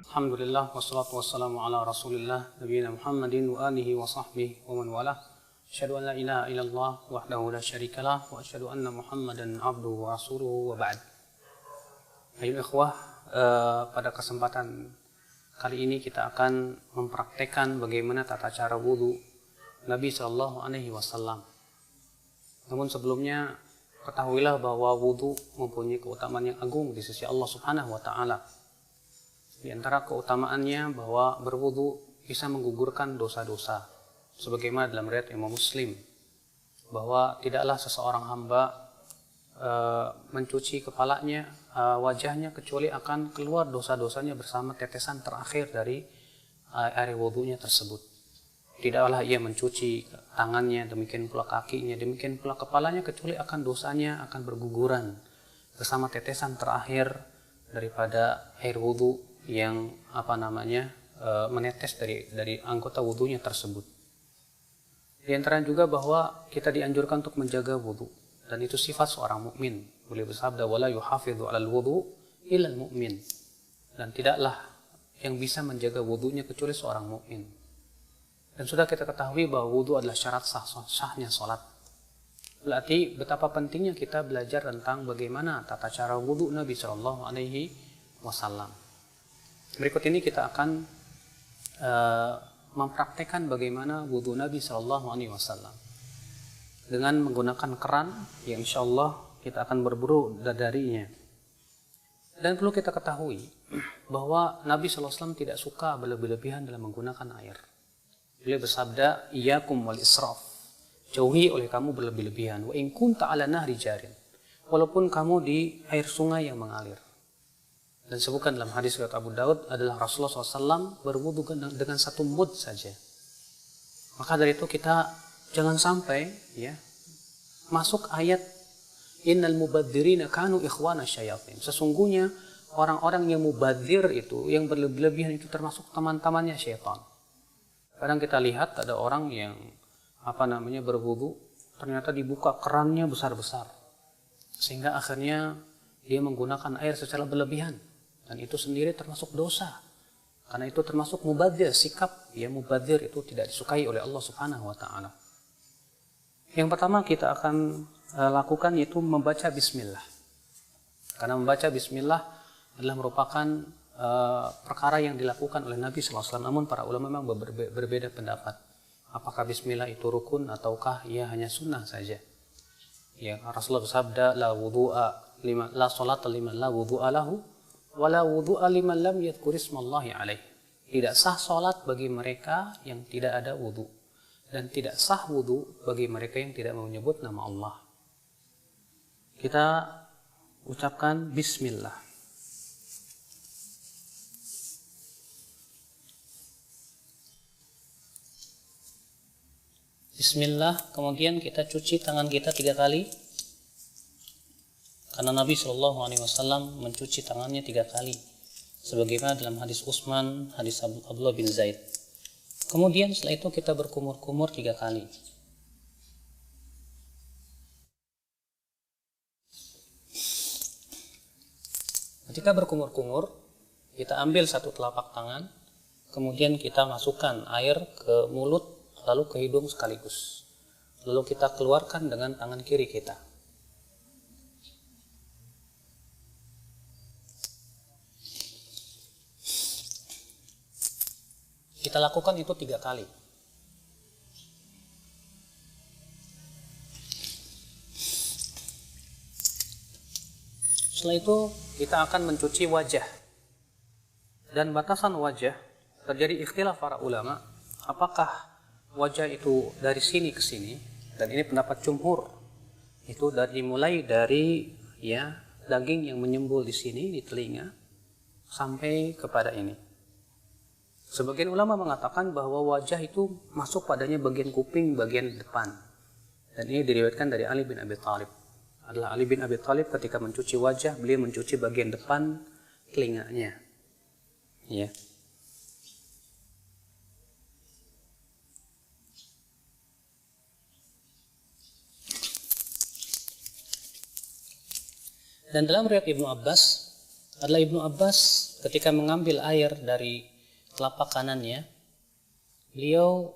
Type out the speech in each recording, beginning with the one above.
Alhamdulillah wassalatu wassalamu ala Rasulillah nabiyina Muhammadin wa alihi wa sahbihi wa man walah. Asyhadu an la ilaha illallah wahdahu la syarikalah wa asyhadu anna Muhammadan abduhu wa rasuluhu wa ba'd. Ayo ikhwah, pada kesempatan kali ini kita akan mempraktekkan bagaimana tata cara wudu Nabi Shallallahu Alaihi Wasallam. Namun sebelumnya ketahuilah bahwa wudu mempunyai keutamaan yang agung di sisi Allah Subhanahu Wa Taala. Di antara keutamaannya bahwa berwudu bisa menggugurkan dosa-dosa, sebagaimana dalam riwayat Imam Muslim bahwa tidaklah seseorang hamba mencuci kepalanya, wajahnya, kecuali akan keluar dosa-dosanya bersama tetesan terakhir dari air wudunya tersebut. Tidaklah ia mencuci tangannya, demikian pula kakinya, demikian pula kepalanya, kecuali akan dosanya akan berguguran bersama tetesan terakhir daripada air wudu yang menetes dari anggota wudunya tersebut. Di antara juga bahwa kita dianjurkan untuk menjaga wudu, dan itu sifat seorang mukmin. Beliau bersabda, wala yuhafidhu 'alal wudu illal mu'min. Dan tidaklah yang bisa menjaga wudunya kecuali seorang mukmin. Dan sudah kita ketahui bahwa wudu adalah syarat sahnya salat. Berarti betapa pentingnya kita belajar tentang bagaimana tata cara wudu Nabi Shallallahu Alaihi Wasallam. Berikut ini kita akan mempraktekkan bagaimana wudu Nabi Shallallahu Alaihi Wasallam dengan menggunakan keran yang insya Allah kita akan berburu darinya. Dan perlu kita ketahui bahwa Nabi Shallallahu Alaihi Wasallam tidak suka berlebih-lebihan dalam menggunakan air. Beliau bersabda, iyyakum wal israf, jauhi oleh kamu berlebih-lebihan. Wa in kunta ala nahri jarin, walaupun kamu di air sungai yang mengalir. Dan sebutkan dalam hadis riwayat Abu Daud adalah Rasulullah SAW berwudu dengan satu mud saja. Maka dari itu kita jangan sampai masuk ayat innal mubadzirina kanu ikhwana syayatin. Sesungguhnya orang-orang yang mubadzir itu, yang berlebihan itu termasuk teman-temannya syaitan. Kadang kita lihat ada orang yang berwudu, ternyata dibuka kerannya besar-besar, sehingga akhirnya dia menggunakan air secara berlebihan. Dan itu sendiri termasuk dosa. Karena itu termasuk mubadzir, sikap mubadzir itu tidak disukai oleh Allah Subhanahu wa taala. Yang pertama kita akan lakukan yaitu membaca bismillah. Karena membaca bismillah adalah merupakan perkara yang dilakukan oleh Nabi sallallahu alaihi wasallam. Namun para ulama memang berbeda pendapat. Apakah bismillah itu rukun ataukah ia hanya sunnah saja? Ya, Rasulullah bersabda, la salata liman la wudu'a lahu wala wudu'a liman lam yadhkur ismallahi alaih. Tidak sah salat bagi mereka yang tidak ada wudu, dan tidak sah wudu bagi mereka yang tidak menyebut nama Allah. Kita ucapkan bismillah. Bismillah, kemudian kita cuci tangan kita 3 kali. Karena Nabi Shallallahu Alaihi Wasallam mencuci tangannya 3 kali, sebagaimana dalam hadis Utsman, hadis Abdullah bin Zaid. Kemudian setelah itu kita berkumur-kumur 3 kali. Ketika berkumur-kumur, kita ambil satu telapak tangan, kemudian kita masukkan air ke mulut, lalu ke hidung sekaligus. Lalu kita keluarkan dengan tangan kiri kita. Kita lakukan itu 3 kali. Setelah itu kita akan mencuci wajah. Dan batasan wajah terjadi ikhtilaf para ulama, apakah wajah itu dari sini ke sini, dan ini pendapat jumhur, itu mulai dari daging yang menyembul di sini, di telinga, sampai kepada ini. Sebagian ulama mengatakan bahwa wajah itu masuk padanya bagian kuping, bagian depan. Dan ini diriwayatkan dari Ali bin Abi Thalib. Adalah Ali bin Abi Thalib ketika mencuci wajah, beliau mencuci bagian depan telinganya. Ya. Dan dalam riwayat Ibnu Abbas adalah Ibnu Abbas ketika mengambil air dari telapak kanannya, beliau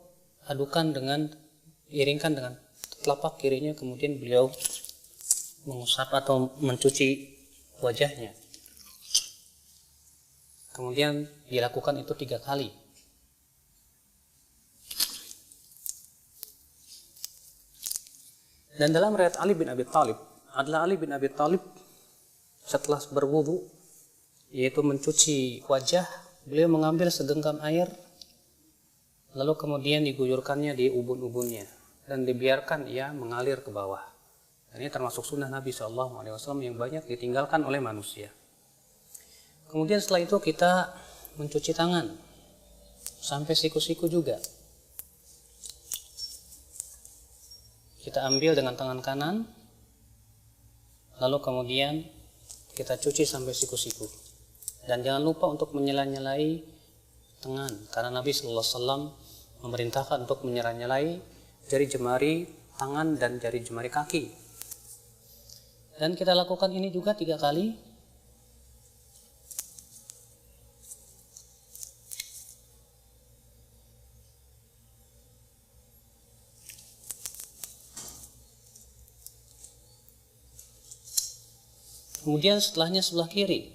iringkan dengan telapak kirinya, kemudian beliau mengusap atau mencuci wajahnya. Kemudian dilakukan itu 3 kali. Dan dalam riwayat Ali bin Abi Thalib, adalah Ali bin Abi Thalib setelah berwudu, yaitu mencuci wajah, beliau mengambil segenggam air, lalu kemudian diguyurkannya di ubun-ubunnya dan dibiarkan ia mengalir ke bawah. Dan ini termasuk sunnah Nabi SAW yang banyak ditinggalkan oleh manusia. Kemudian setelah itu kita mencuci tangan sampai siku-siku juga. Kita ambil dengan tangan kanan, lalu kemudian kita cuci sampai siku-siku. Dan jangan lupa untuk menyela-nyelai tangan, karena Nabi SAW memerintahkan untuk menyela-nyelai jari jemari tangan dan jari jemari kaki. Dan kita lakukan ini juga 3 kali. Kemudian setelahnya sebelah kiri.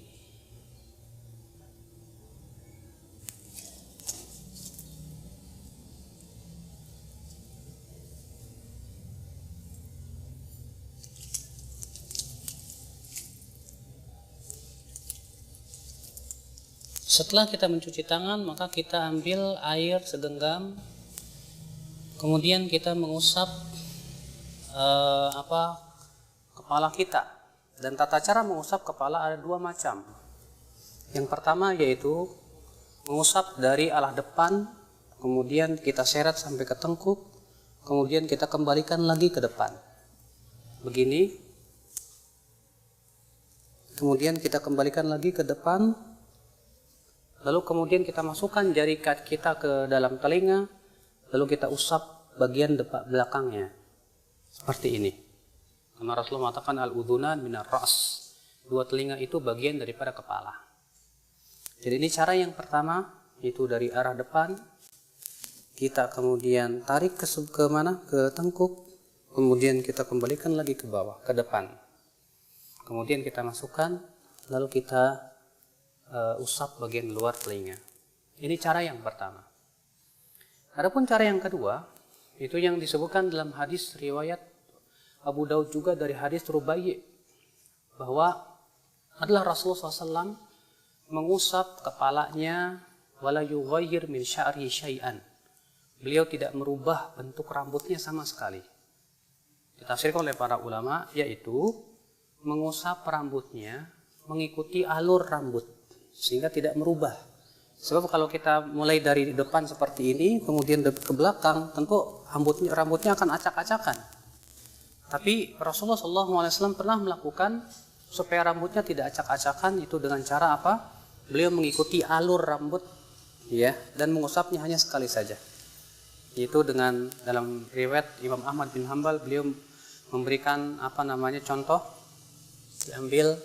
Setelah kita mencuci tangan, maka kita ambil air segenggam, kemudian kita mengusap kepala kita. Dan tata cara mengusap kepala ada 2 macam. Yang pertama yaitu mengusap dari arah depan, kemudian kita seret sampai ke tengkuk, kemudian kita kembalikan lagi ke depan. Begini. Kemudian kita kembalikan lagi ke depan. Lalu kemudian kita masukkan jari kita ke dalam telinga, lalu kita usap bagian belakangnya. Seperti ini. Karena Rasulullah mengatakan al-udhunan minar ra's. 2 telinga itu bagian daripada kepala. Jadi ini cara yang pertama, itu dari arah depan. Kita kemudian tarik ke mana? Ke tengkuk. Kemudian kita kembalikan lagi ke bawah, ke depan. Kemudian kita masukkan, lalu kita usap bagian luar telinga. Ini cara yang pertama. Adapun cara yang kedua, itu yang disebutkan dalam hadis riwayat Abu Daud juga dari hadis Rubai', bahwa adalah Rasulullah SAW mengusap kepalanya wala yughayyir min sya'ri syai'an. Beliau tidak merubah bentuk rambutnya sama sekali. Ditafsirkan oleh para ulama, yaitu mengusap rambutnya mengikuti alur rambut sehingga tidak merubah. Sebab kalau kita mulai dari depan seperti ini kemudian ke belakang, tentu rambutnya akan acak-acakan. Tapi Rasulullah SAW pernah melakukan supaya rambutnya tidak acak-acakan, itu dengan cara apa? Beliau mengikuti alur rambut, ya, dan mengusapnya hanya sekali saja. Itu dengan dalam riwayat Imam Ahmad bin Hanbal, beliau memberikan contoh, diambil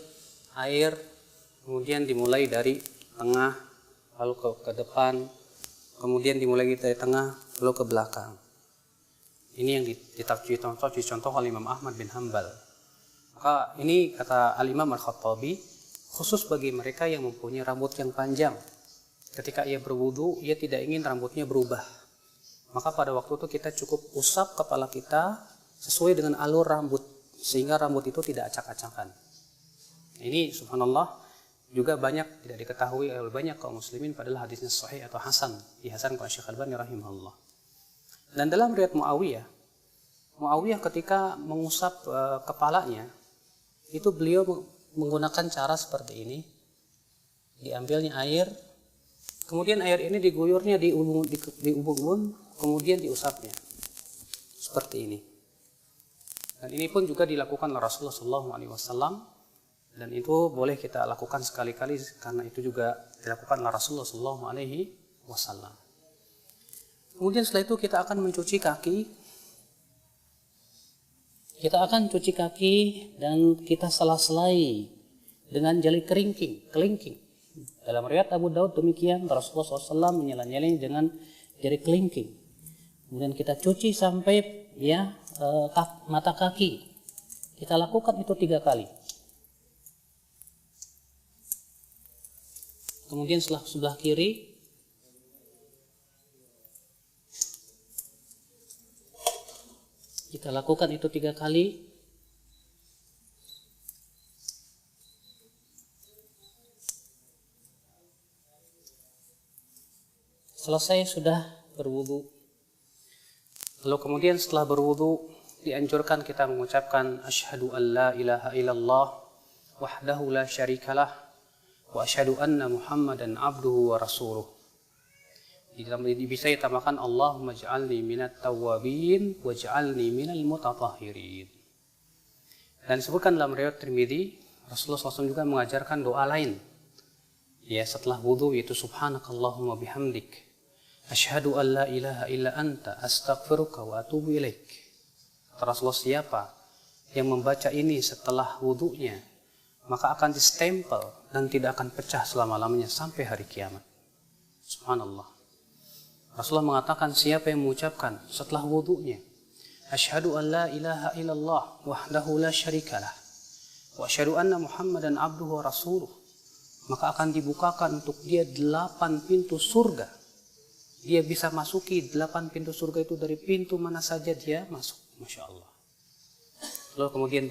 air, kemudian dimulai dari tengah, lalu ke depan, kemudian dimulai dari tengah, lalu ke belakang. Ini yang dicontoh oleh Imam Ahmad bin Hanbal. Maka ini kata Al-Imam Al-Khattabi, khusus bagi mereka yang mempunyai rambut yang panjang. Ketika ia berwudu, ia tidak ingin rambutnya berubah. Maka pada waktu itu kita cukup usap kepala kita sesuai dengan alur rambut, sehingga rambut itu tidak acak-acakan. Ini subhanallah juga banyak tidak diketahui oleh banyak kaum muslimin, padahal hadisnya sahih atau hasan, dihasankan oleh Syekh Al-Albani rahimahullah. Dan dalam riwayat Muawiyah ketika mengusap kepalanya, itu beliau menggunakan cara seperti ini. Diambilnya air, kemudian air ini diguyurnya di ubun-ubun, kemudian diusapnya. Seperti ini. Dan ini pun juga dilakukan oleh Rasulullah SAW. Dan itu boleh kita lakukan sekali-kali, karena itu juga dilakukan oleh Rasulullah SAW. Kemudian setelah itu kita akan mencuci kaki. Kita akan cuci kaki dan kita sela-selai dengan jari kelingking. Dalam riwayat Abu Daud demikian, Rasulullah SAW menyela-nyelanya dengan jari kelingking. Kemudian kita cuci sampai mata kaki. Kita lakukan itu 3 kali. Kemudian sebelah kiri kita lakukan itu 3 kali. Selesai sudah berwudu. Lalu kemudian setelah berwudu dianjurkan kita mengucapkan asyhadu an la ilaha illallah wahdahu la syarikalah wa asyhadu anna Muhammadan abduhu wa rasuluh. Bisa ditambahkan Allahumma ja'alni minat tawwabin wa ja'alni minal mutatahhirin. Dan disebutkan dalam riwayat Tirmidzi, Rasulullah SAW juga mengajarkan doa lain. Ya, setelah wudu, yaitu subhanakallahumma bihamdik asyhadu an la ilaha illa anta astaghfiruka wa atubu ilaik. Rasulullah, siapa yang membaca ini setelah wudunya, maka akan distempel dan tidak akan pecah selama-lamanya sampai hari kiamat. Subhanallah. Rasulullah mengatakan, siapa yang mengucapkan setelah wudunya asyhadu an la ilaha illallah wahdahu la syarikalah wa asyhadu anna Muhammadan abduhu wa rasuluh, maka akan dibukakan untuk dia 8 pintu surga. Dia bisa masuki 8 pintu surga itu dari pintu mana saja dia masuk. Masya Allah. Lalu kemudian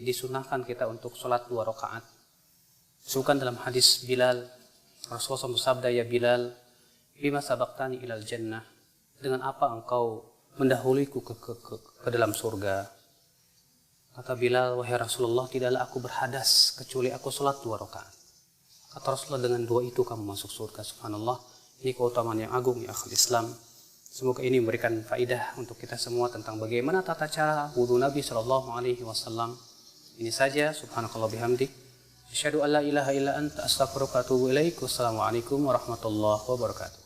disunahkan kita untuk sholat 2 rakaat. Disebutkan dalam hadis Bilal, Rasulullah bersabda, ya Bilal, bima sabaktani ilal jannah, dengan apa engkau mendahuliku ke dalam surga. Kata Bilal, wahai Rasulullah, tidaklah aku berhadas kecuali aku sholat 2 rakaat. Kata Rasulullah, dengan 2 itu kamu masuk surga. Subhanallah. Ini keutamaan yang agung ya akhul Islam. Semoga ini memberikan faidah untuk kita semua tentang bagaimana tata cara wudu Nabi SAW. Ini saja. Subhanakallah bihamdik. Asyhadu an la ilaha illa anta astaghfiruka wa atubu ilaik. Wassalamualaikum warahmatullahi wabarakatuh.